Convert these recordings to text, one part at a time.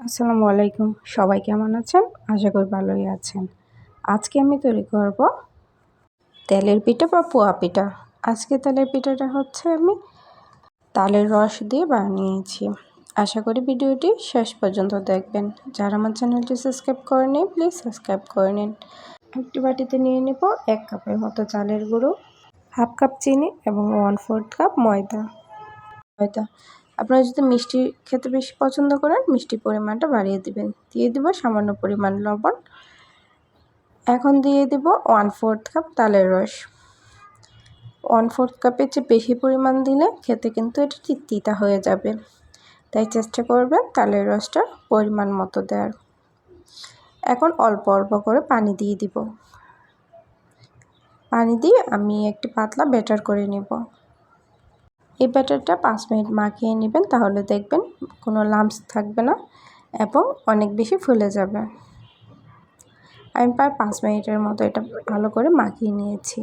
আসসালামু আলাইকুম। সবাই কেমন আছেন? আশা করি ভালোই আছেন। আজকে আমি তৈরি করব তেলের পিঠা বা পোয়া পিঠা। আজকে তেলের পিঠাটা হচ্ছে আমি তালের রস দিয়ে বানিয়েছি। আশা করি ভিডিওটি শেষ পর্যন্ত দেখবেন। যারা আমার চ্যানেলটি সাবস্ক্রাইব করেনি প্লিজ সাবস্ক্রাইব করে নিন। একটি বাটিতে নিয়ে নেব 1 কাপের মতো চালের গুঁড়ো, হাফ কাপ চিনি এবং 1/4 কাপ ময়দা। আপনারা যদি মিষ্টি খেতে বেশি পছন্দ করেন মিষ্টির পরিমাণটা বাড়িয়ে দিবেন। দিয়ে দিব সামান্য পরিমাণ লবণ। এখন দিয়ে দিব 1/4 কাপ তালের রস। 1/4 কাপের চেয়ে বেশি পরিমাণ দিলে খেতে কিন্তু এটা তিতা হয়ে যাবে, তাই চেষ্টা করবেন তালের রসটা পরিমাণ মতো দেওয়ার। এখন অল্প অল্প করে পানি দিয়ে দিব। পানি দিয়ে আমি একটি পাতলা ব্যাটার করে নেব। এই ব্যাটারটা 5 মিনিট মাখিয়ে নেবেন, তাহলে দেখবেন কোনো লাম্পস থাকবে না এবং অনেক বেশি ফুলে যাবে। আমি প্রায় 5 মিনিটের মতো এটা ভালো করে মাখিয়ে নিয়েছি।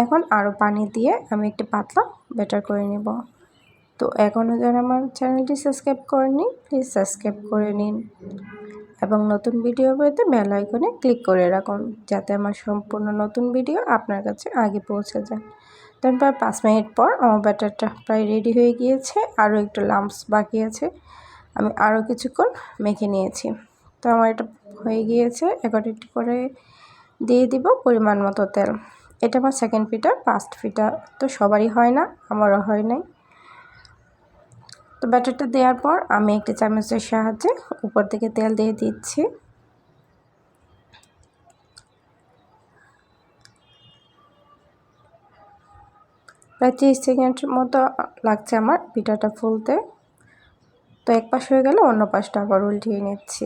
এখন আরও পানি দিয়ে আমি একটি পাতলা ব্যাটার করে নেব। তো এখনও যারা আমার চ্যানেলটি সাবস্ক্রাইব করেননি প্লিজ সাবস্ক্রাইব করে নিন এবং নতুন ভিডিও পেতে বেল আইকনে ক্লিক করে রাখুন, যাতে আমার সম্পূর্ণ নতুন ভিডিও আপনার কাছে আগে পৌঁছে যায়। তারপর 5 মিনিট পর আমার ব্যাটারটা প্রায় রেডি হয়ে গিয়েছে। আরও একটু লাম্পস বাকি আছে, আমি আরও কিছুক্ষণ মেখে নিয়েছি। তো আমার এটা হয়ে গিয়েছে। এখন একটু করে দিয়ে দিব পরিমাণ মতো তেল। এটা আমার সেকেন্ড পিঠা। ফার্স্ট পিঠা তো সবারই হয় না, আমারও হয় নাই। তো ব্যাটারটা দেওয়ার পর আমি একটি চামচের সাহায্যে উপর থেকে তেল দিয়ে দিচ্ছি। প্রায় 30 সেকেন্ডের মতো লাগছে আমার পিঠাটা ফুলতে। তো এক পাশ হয়ে গেলে অন্য পাশটা আবার উল্টিয়ে নিচ্ছি।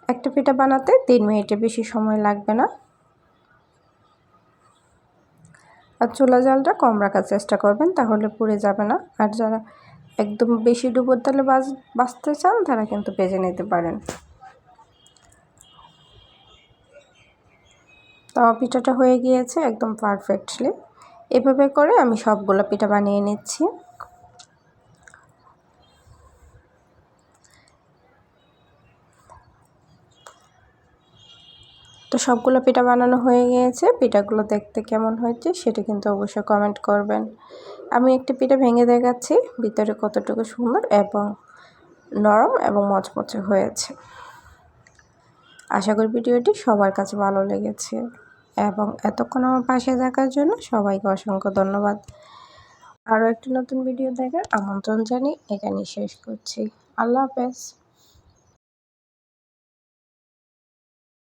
একটা পিঠা বানাতে 3 মিনিটের বেশি সময় লাগবে না। আর চুলা জালটা কম রাখার চেষ্টা করবেন, তাহলে পুড়ে যাবে না। আর যারা একদম বেশি ডুবোর তেলে ভাজতে চান তারা কিন্তু ভেজে নিতে পারেন। তো পিঠাটা হয়ে গিয়েছে একদম পারফেক্টলি। এভাবে করে আমি সবগুলো পিঠা বানিয়ে নিচ্ছি। তো সবগুলো পিঠা বানানো হয়ে গিয়েছে। পিঠাগুলো দেখতে কেমন হয়েছে সেটা কিন্তু অবশ্যই কমেন্ট করবেন। আমি একটি পিঠা ভেঙে দেখাচ্ছি ভিতরে কতটুকু সুন্দর এবং নরম এবং মচমচে হয়েছে। আশা করি ভিডিওটি সবার কাছে ভালো লেগেছে এবং এতক্ষণ আমার পাশে থাকার জন্য সবাইকে অসংখ্য ধন্যবাদ। আরও একটি নতুন ভিডিও দেখার আমন্ত্রণ জানিয়ে এখানেই শেষ করছি। আল্লাহ হাফেজ।